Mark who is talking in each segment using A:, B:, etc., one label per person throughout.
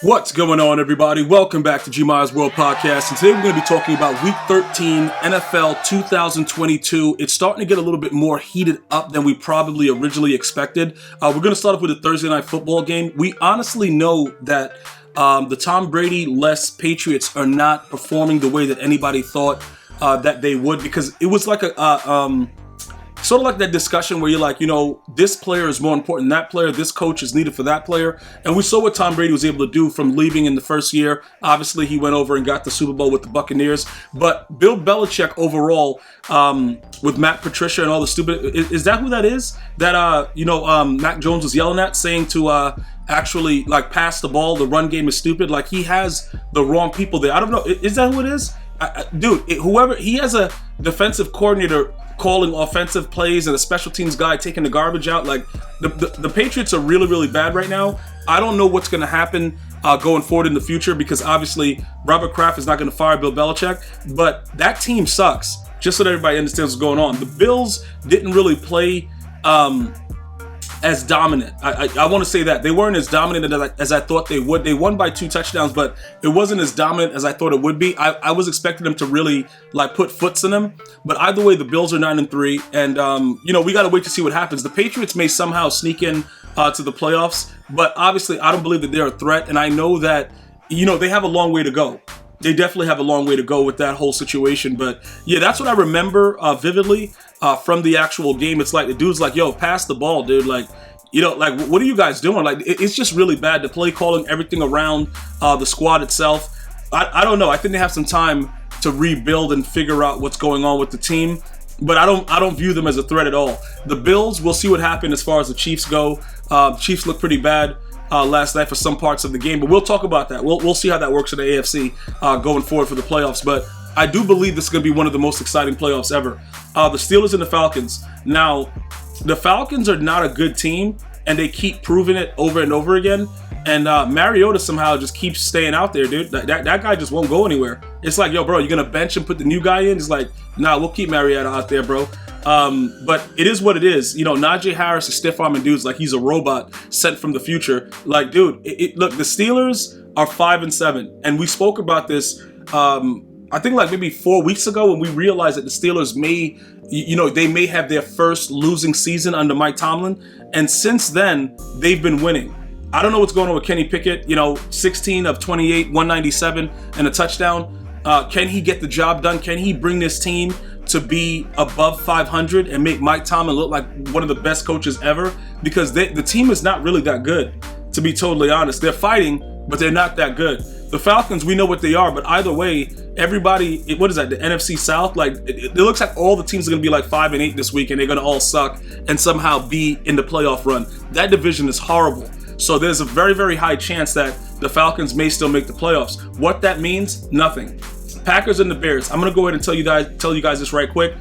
A: What's going on, everybody? Welcome back to G-Miles World Podcast, and today we're going to be talking about Week 13 NFL 2022. It's starting to get a little bit more heated up than we probably originally expected. We're going to start off with a Thursday night football game. We honestly know that the Tom Brady-less Patriots are not performing the way that anybody thought that they would, because it was like sort of like that discussion where you're like, this player is more important than that player, this coach is needed for that player. And we saw what Tom Brady was able to do from leaving in the first year. Obviously, he went over and got the Super Bowl with the Buccaneers. But Bill Belichick overall, with Matt Patricia and all the stupid, is that who that is? That, Mac Jones was yelling at, saying to actually, pass the ball, the run game is stupid. Like, he has the wrong people there. I don't know. Is that who it is? He has a defensive coordinator calling offensive plays and a special teams guy taking the garbage out. Like, the Patriots are really, really bad right now. I don't know what's going to happen going forward in the future, because obviously Robert Kraft is not going to fire Bill Belichick, but that team sucks, just so that everybody understands what's going on. The Bills didn't really play as dominant. I want to say that. They weren't as dominant as I thought they would. They won by 2 touchdowns, but it wasn't as dominant as I thought it would be. I was expecting them to really put foots in them. But either way, the Bills are 9-3, and we got to wait to see what happens. The Patriots may somehow sneak in to the playoffs, but obviously I don't believe that they're a threat, and I know that they have a long way to go. They definitely have a long way to go with that whole situation. But yeah, that's what I remember vividly from the actual game. It's like the dude's like, yo, pass the ball, dude. What are you guys doing? Like, it's just really bad. The play calling, everything around the squad itself. I don't know. I think they have some time to rebuild and figure out what's going on with the team. But I don't view them as a threat at all. The Bills, we'll see what happens as far as the Chiefs go. Chiefs look pretty bad last night for some parts of the game, but we'll talk about that. We'll see how that works in the AFC going forward for the playoffs. But I do believe this is going to be one of the most exciting playoffs ever. The Steelers and the Falcons. Now, the Falcons are not a good team, and they keep proving it over and over again. And Mariota somehow just keeps staying out there, dude. That guy just won't go anywhere. It's like, yo, bro, you're going to bench and put the new guy in? It's like, nah, we'll keep Mariota out there, bro. But it is what it is. Najee Harris is stiff-arming dudes like he's a robot sent from the future. Like, dude, look, the Steelers are 5-7, and we spoke about this, I think maybe 4 weeks ago, when we realized that the Steelers they may have their first losing season under Mike Tomlin, and since then, they've been winning. I don't know what's going on with Kenny Pickett, 16 of 28, 197, and a touchdown. Can he get the job done? Can he bring this team to be above 500 and make Mike Tomlin look like one of the best coaches ever? Because the team is not really that good, to be totally honest. They're fighting, but they're not that good. The Falcons, we know what they are, but either way, everybody, what is that, the NFC South? It looks like all the teams are going to be 5-8 this week, and they're going to all suck and somehow be in the playoff run. That division is horrible. So there's a very, very high chance that the Falcons may still make the playoffs. What that means? Nothing. Packers and the Bears. I'm going to go ahead and tell you guys this right quick.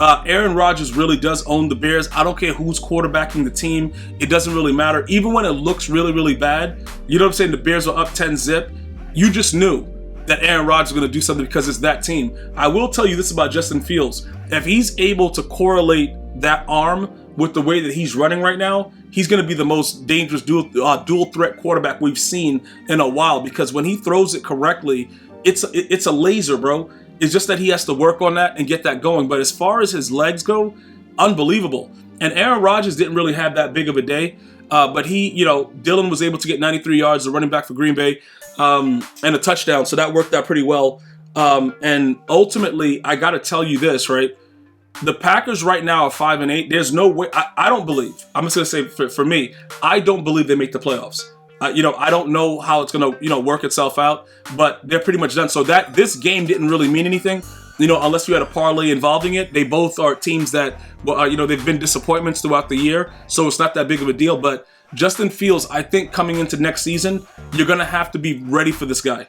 A: Aaron Rodgers really does own the Bears. I don't care who's quarterbacking the team. It doesn't really matter. Even when it looks really, really bad, you know what I'm saying? The Bears are up 10-zip. You just knew that Aaron Rodgers was going to do something because it's that team. I will tell you this about Justin Fields. If he's able to correlate that arm with the way that he's running right now, he's going to be the most dangerous dual threat quarterback we've seen in a while, because when he throws it correctly, it's a laser, bro. It's just that he has to work on that and get that going. But as far as his legs go, unbelievable. And Aaron Rodgers didn't really have that big of a day, but Dylan was able to get 93 yards, the running back for Green Bay, and a touchdown. So that worked out pretty well. And ultimately, I got to tell you this, right? The Packers right now are 5-8. There's no way. I don't believe. I'm just gonna say for me, I don't believe they make the playoffs. I don't know how it's gonna work itself out, but they're pretty much done. So that this game didn't really mean anything, unless you had a parlay involving it. They both are teams that, they've been disappointments throughout the year, so it's not that big of a deal. But Justin Fields, I think coming into next season, you're gonna have to be ready for this guy,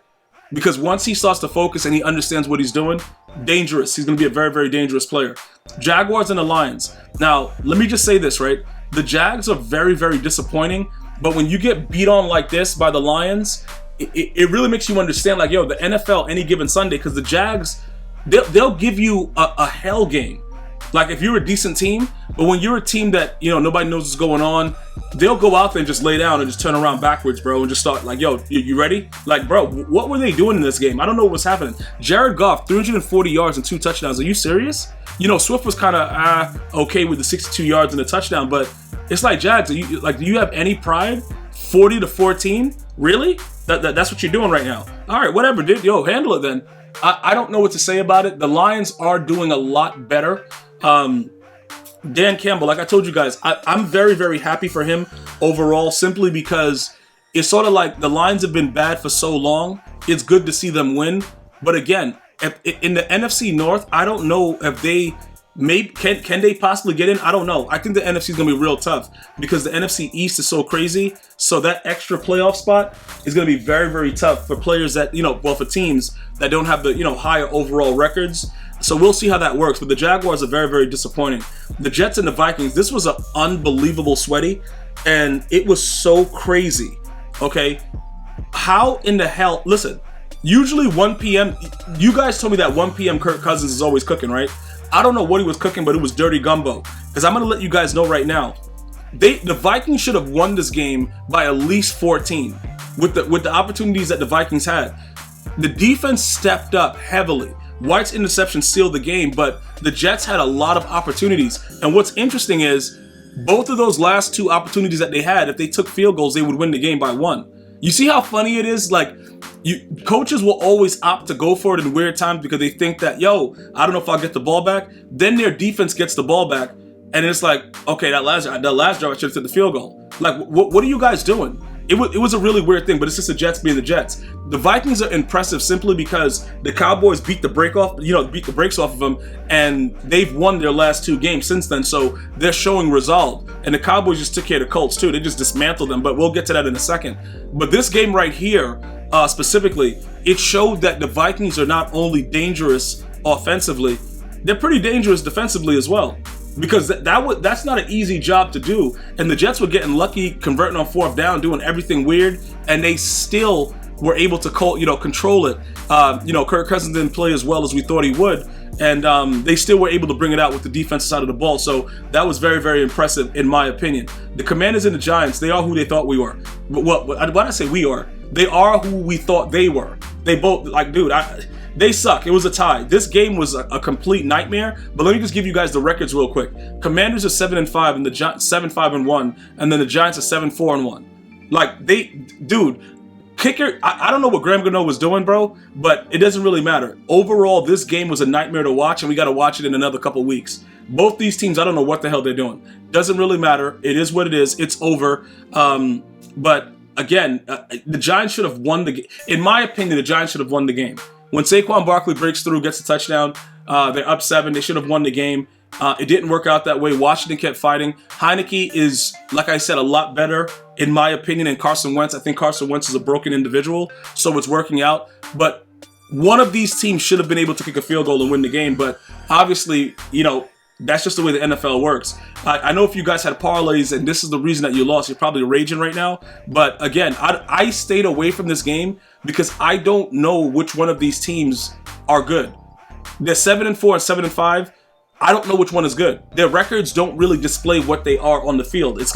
A: because once he starts to focus and he understands what he's doing, dangerous. He's going to be a very, very dangerous player. Jaguars and the Lions. Now, let me just say this, right? The Jags are very, very disappointing, but when you get beat on like this by the Lions, it really makes you understand, the NFL any given Sunday, because the Jags, they'll give you a hell game. Like, if you're a decent team, but when you're a team that, nobody knows what's going on, they'll go out there and just lay down and just turn around backwards, bro, and just start like, yo, you ready? Like, bro, what were they doing in this game? I don't know what was happening. Jared Goff, 340 yards and 2 touchdowns. Are you serious? Swift was kind of okay with the 62 yards and a touchdown, but it's like, Jags, do you have any pride? 40-14? Really? That's what you're doing right now. All right, whatever, dude. Yo, handle it then. I don't know what to say about it. The Lions are doing a lot better. Dan Campbell, like I told you guys, I'm very, very happy for him overall, simply because it's sort of like the Lions have been bad for so long. It's good to see them win. But again, in the NFC North, I don't know if they can they possibly get in? I don't know. I think the NFC is going to be real tough because the NFC East is so crazy. So that extra playoff spot is going to be very, very tough for players that, for teams that don't have the, higher overall records. So we'll see how that works. But the Jaguars are very, very disappointing. The Jets and the Vikings, this was an unbelievable sweaty, and it was so crazy. Okay? How in the hell? Listen, usually 1 p.m., you guys told me that 1 p.m. Kirk Cousins is always cooking, right? I don't know what he was cooking, but it was dirty gumbo. Because I'm going to let you guys know right now, the Vikings should have won this game by at least 14 with the opportunities that the Vikings had. The defense stepped up heavily. White's interception sealed the game, but the Jets had a lot of opportunities. And what's interesting is both of those last 2 opportunities that they had, if they took field goals, they would win the game by 1. You see how funny it is? Like, coaches will always opt to go for it in weird times because they think that, I don't know if I'll get the ball back. Then their defense gets the ball back, and it's like, okay, that last drive I should have took the field goal. Like, what are you guys doing? It was a really weird thing, but it's just the Jets being the Jets. The Vikings are impressive simply because the Cowboys beat the brakes off of them, and they've won their last 2 games since then, so they're showing resolve. And the Cowboys just took care of the Colts too. They just dismantled them, but we'll get to that in a second. But this game right here, specifically, it showed that the Vikings are not only dangerous offensively, they're pretty dangerous defensively as well. Because that's not an easy job to do. And the Jets were getting lucky, converting on 4th down, doing everything weird, and they still were able to control it. Kirk Cousins didn't play as well as we thought he would, and they still were able to bring it out with the defensive side of the ball. So that was very, very impressive in my opinion. The Commanders and the Giants, they are who they thought we were. What did I say we are? They are who we thought they were. They both, they suck. It was a tie. This game was a complete nightmare. But let me just give you guys the records real quick. Commanders are 7-5 and the Giants 7-5-1, and then the Giants are 7-4-1. Like kicker. I don't know what Graham Gano was doing, bro, but it doesn't really matter. Overall, this game was a nightmare to watch, and we got to watch it in another couple weeks. Both these teams, I don't know what the hell they're doing. Doesn't really matter. It is what it is. It's over. But again, the Giants should have won the game. In my opinion, the Giants should have won the game. When Saquon Barkley breaks through, gets a touchdown, they're up 7. They should have won the game. It didn't work out that way. Washington kept fighting. Heineke is, like I said, a lot better, in my opinion, than Carson Wentz. I think Carson Wentz is a broken individual, so it's working out. But one of these teams should have been able to kick a field goal and win the game. But obviously, that's just the way the NFL works. I know if you guys had parlays and this is the reason that you lost, you're probably raging right now. But again, I stayed away from this game because I don't know which one of these teams are good. They're 7-4 and 7-5. I don't know which one is good. Their records don't really display what they are on the field. It's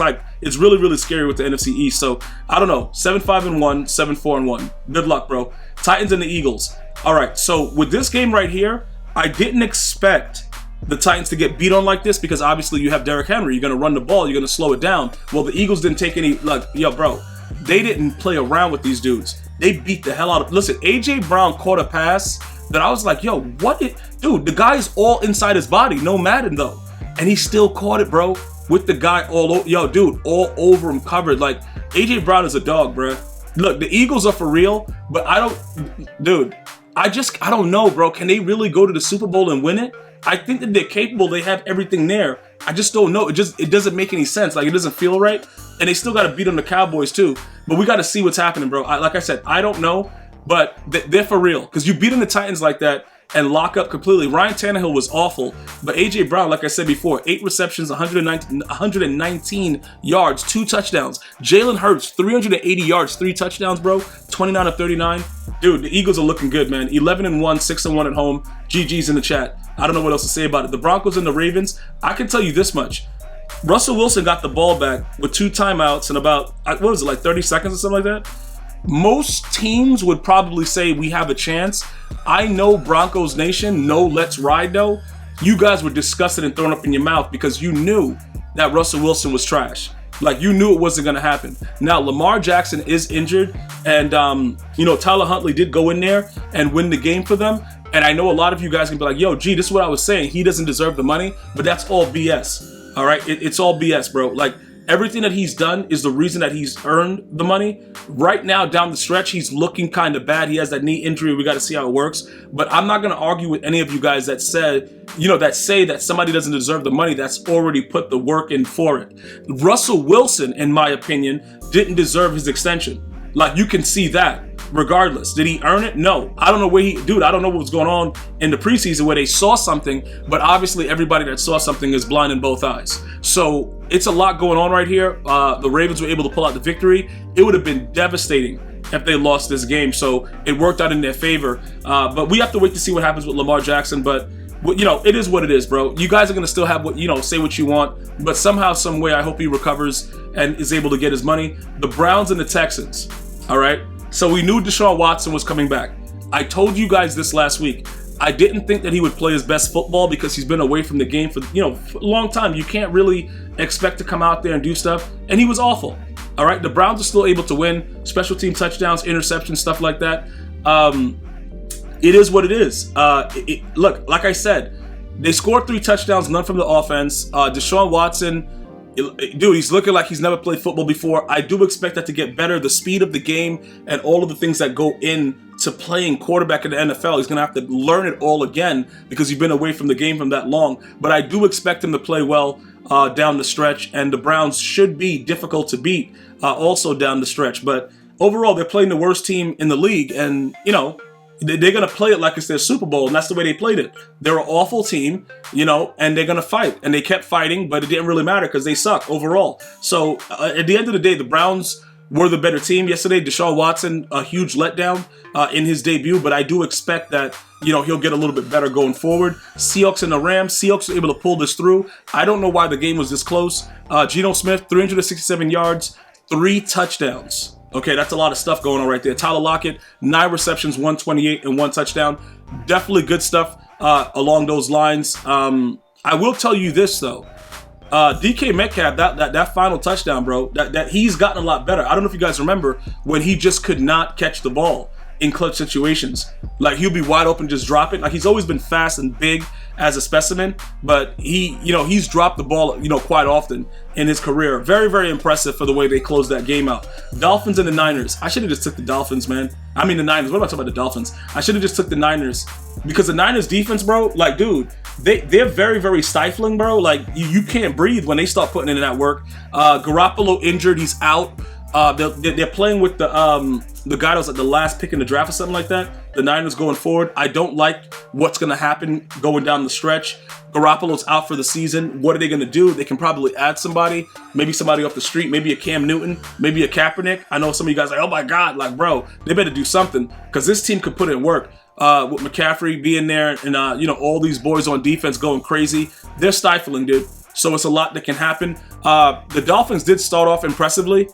A: really, really scary with the NFC East. So I don't know. 7-5-1, 7-4-1. Good luck, bro. Titans and the Eagles. All right. So with this game right here, I didn't expect the Titans to get beat on like this because obviously you have Derrick Henry. You're going to run the ball. You're going to slow it down. Well, the Eagles didn't take any, bro, they didn't play around with these dudes. They beat the hell out of, listen, A.J. Brown caught a pass that I was like, dude, the guy's all inside his body, no Madden though. And he still caught it, bro, with the guy all over him covered. Like, A.J. Brown is a dog, bro. Look, the Eagles are for real, but I don't know, bro. Can they really go to the Super Bowl and win it? I think that they're capable. They have everything there. I just don't know. It doesn't make any sense. Like, it doesn't feel right. And they still got to beat on the Cowboys too. But we got to see what's happening, bro. Like I said, I don't know, but they're for real. Because you beating the Titans like that and lock up completely. Ryan Tannehill was awful. But A.J. Brown, like I said before, 8 receptions, 119 yards, 2 touchdowns. Jalen Hurts, 380 yards, 3 touchdowns, bro. 29 of 39. Dude, the Eagles are looking good, man. 11-1, 6-1 at home. GG's in the chat. I don't know what else to say about it. The Broncos and the Ravens, I can tell you this much. Russell Wilson got the ball back with 2 timeouts and about, what was it, like 30 seconds or something like that? Most teams would probably say we have a chance. I know Broncos Nation, no let's ride though. You guys were disgusted and thrown up in your mouth because you knew that Russell Wilson was trash. Like, you knew it wasn't going to happen. Now, Lamar Jackson is injured, and, Tyler Huntley did go in there and win the game for them. And I know a lot of you guys can be like, yo, G, this is what I was saying. He doesn't deserve the money, but that's all BS. All right? It's all BS, bro. Like, everything that he's done is the reason that he's earned the money. Right now, down the stretch, he's looking kind of bad. He has that knee injury. We got to see how it works. But I'm not going to argue with any of you guys that say that somebody doesn't deserve the money that's already put the work in for it. Russell Wilson, in my opinion, didn't deserve his extension. Like, you can see that. Regardless, did he earn it? No. I don't know I don't know what was going on in the preseason where they saw something, but obviously everybody that saw something is blind in both eyes. So it's a lot going on right here. The Ravens were able to pull out the victory. It would have been devastating if they lost this game. So it worked out in their favor. But we have to wait to see what happens with Lamar Jackson. But it is what it is, bro. You guys are going to still have say what you want, but somehow, some way, I hope he recovers and is able to get his money. The Browns and the Texans, all right? So we knew Deshaun Watson was coming back. I told you guys this last week. I didn't think that he would play his best football because he's been away from the game for a long time. You can't really expect to come out there and do stuff. And he was awful. All right, the Browns are still able to win. Special team touchdowns, interceptions, stuff like that. It is what it is. Look, like I said, they scored 3 touchdowns, none from the offense. Deshaun Watson, dude, he's looking like he's never played football before. I do expect that to get better. The speed of the game and all of the things that go into playing quarterback in the NFL, he's going to have to learn it all again because he's been away from the game from that long. But I do expect him to play well down the stretch, and the Browns should be difficult to beat also down the stretch. But overall, they're playing the worst team in the league, and, they're going to play it like it's their Super Bowl, and that's the way they played it. They're an awful team, and they're going to fight. And they kept fighting, but it didn't really matter because they suck overall. So at the end of the day, the Browns were the better team yesterday. Deshaun Watson, a huge letdown in his debut, but I do expect that, he'll get a little bit better going forward. Seahawks and the Rams. Seahawks were able to pull this through. I don't know why the game was this close. Geno Smith, 367 yards, 3 touchdowns. Okay, that's a lot of stuff going on right there. Tyler Lockett, 9 receptions, 128, and 1 touchdown. Definitely good stuff along those lines. I will tell you this, though. DK Metcalf, that final touchdown, bro, that he's gotten a lot better. I don't know if you guys remember when he just could not catch the ball in clutch situations. Like, he'll be wide open, just drop it. Like, he's always been fast and big as a specimen, but he's dropped the ball, quite often in his career. Very, very impressive for the way they closed that game out. Dolphins and the Niners. I should have just took the Dolphins, man. I mean the Niners. What am I talking about, the Dolphins? I should have just took the Niners because the Niners defense, bro, like, dude, they're very, very stifling, bro. Like, you can't breathe when they start putting in that work. Garoppolo injured. He's out. They're playing with the guy that was at the last pick in the draft or something like that. The Niners going forward. I don't like what's going to happen going down the stretch. Garoppolo's out for the season. What are they going to do? They can probably add somebody, maybe somebody off the street, maybe a Cam Newton, maybe a Kaepernick. I know some of you guys are like, oh my God, like, bro, they better do something because this team could put in work. With McCaffrey being there and, all these boys on defense going crazy. They're stifling, dude. So it's a lot that can happen. The Dolphins did start off impressively.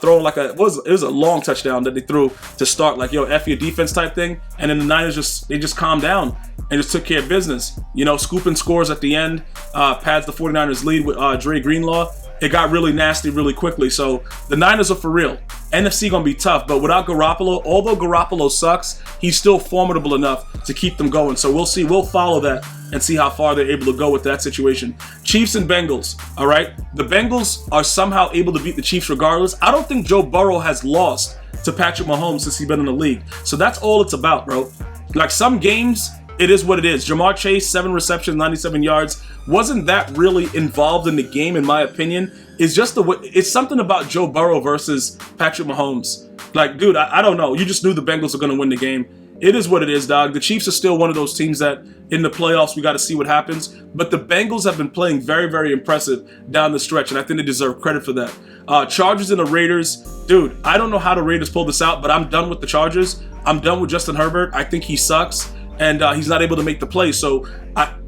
A: Throwing like it was a long touchdown that they threw to start, like, F your defense type thing. And then the Niners just calmed down and just took care of business. Scooping scores at the end, pads the 49ers lead with Dre Greenlaw. It got really nasty really quickly. So the Niners are for real. NFC gonna be tough, but without Garoppolo, although Garoppolo sucks, he's still formidable enough to keep them going. So we'll see. We'll follow that and see how far they're able to go with that situation. Chiefs and Bengals, all right? The Bengals are somehow able to beat the Chiefs regardless. I don't think Joe Burrow has lost to Patrick Mahomes since he's been in the league. So that's all it's about, bro. Like, some games, it is what it is. Jamar Chase, 7 receptions, 97 yards. Wasn't that really involved in the game, in my opinion. It's just it's something about Joe Burrow versus Patrick Mahomes. Like, dude, I don't know. You just knew the Bengals are going to win the game. It is what it is, dog. The Chiefs are still one of those teams that in the playoffs, we got to see what happens. But the Bengals have been playing very, very impressive down the stretch, and I think they deserve credit for that. Chargers and the Raiders. Dude, I don't know how the Raiders pulled this out, but I'm done with the Chargers. I'm done with Justin Herbert. I think he sucks. and he's not able to make the play. So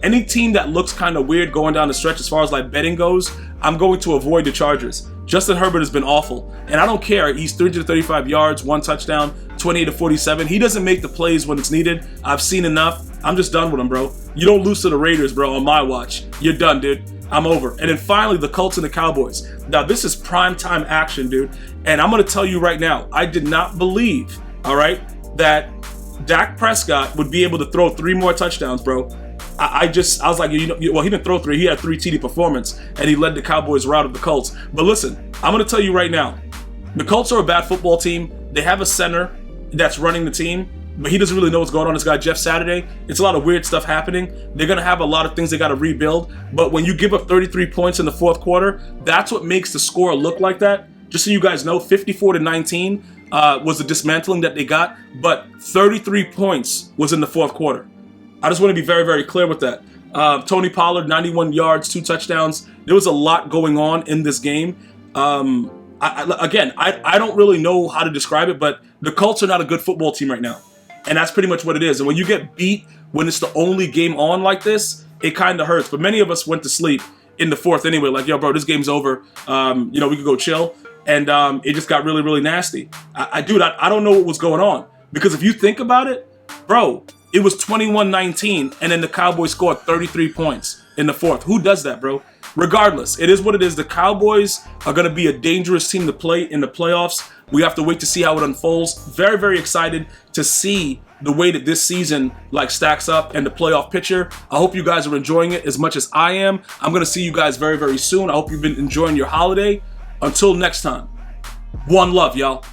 A: any team that looks kind of weird going down the stretch as far as like betting goes, I'm going to avoid the Chargers. Justin Herbert has been awful, and I don't care. He's 335 yards, 1 touchdown, 28-47. He doesn't make the plays when it's needed. I've seen enough. I'm just done with him, bro. You don't lose to the Raiders, bro, on my watch. You're done, dude. I'm over. And then finally, the Colts and the Cowboys. Now, this is primetime action, dude. And I'm going to tell you right now, I did not believe, all right, that Dak Prescott would be able to throw 3 more touchdowns, bro. I was like, well, he didn't throw 3. He had 3 TD performance, and he led the Cowboys route of the Colts. But listen, I'm going to tell you right now, the Colts are a bad football team. They have a center that's running the team, but he doesn't really know what's going on. This guy, Jeff Saturday, it's a lot of weird stuff happening. They're going to have a lot of things they got to rebuild. But when you give up 33 points in the fourth quarter, that's what makes the score look like that. Just so you guys know, 54-19 was the dismantling that they got, but 33 points was in the fourth quarter. I just want to be very, very clear with that. Tony Pollard, 91 yards, 2 touchdowns. There was a lot going on in this game. I don't really know how to describe it, but the Colts are not a good football team right now. And that's pretty much what it is. And when you get beat, when it's the only game on like this, it kind of hurts. But many of us went to sleep in the fourth anyway. Like, yo, bro, this game's over. We could go chill. And it just got really, really nasty. I don't know what was going on. Because if you think about it, bro, it was 21-19, and then the Cowboys scored 33 points in the fourth. Who does that, bro? Regardless, it is what it is. The Cowboys are going to be a dangerous team to play in the playoffs. We have to wait to see how it unfolds. Very, very excited to see the way that this season stacks up and the playoff picture. I hope you guys are enjoying it as much as I am. I'm going to see you guys very, very soon. I hope you've been enjoying your holiday. Until next time, one love, y'all.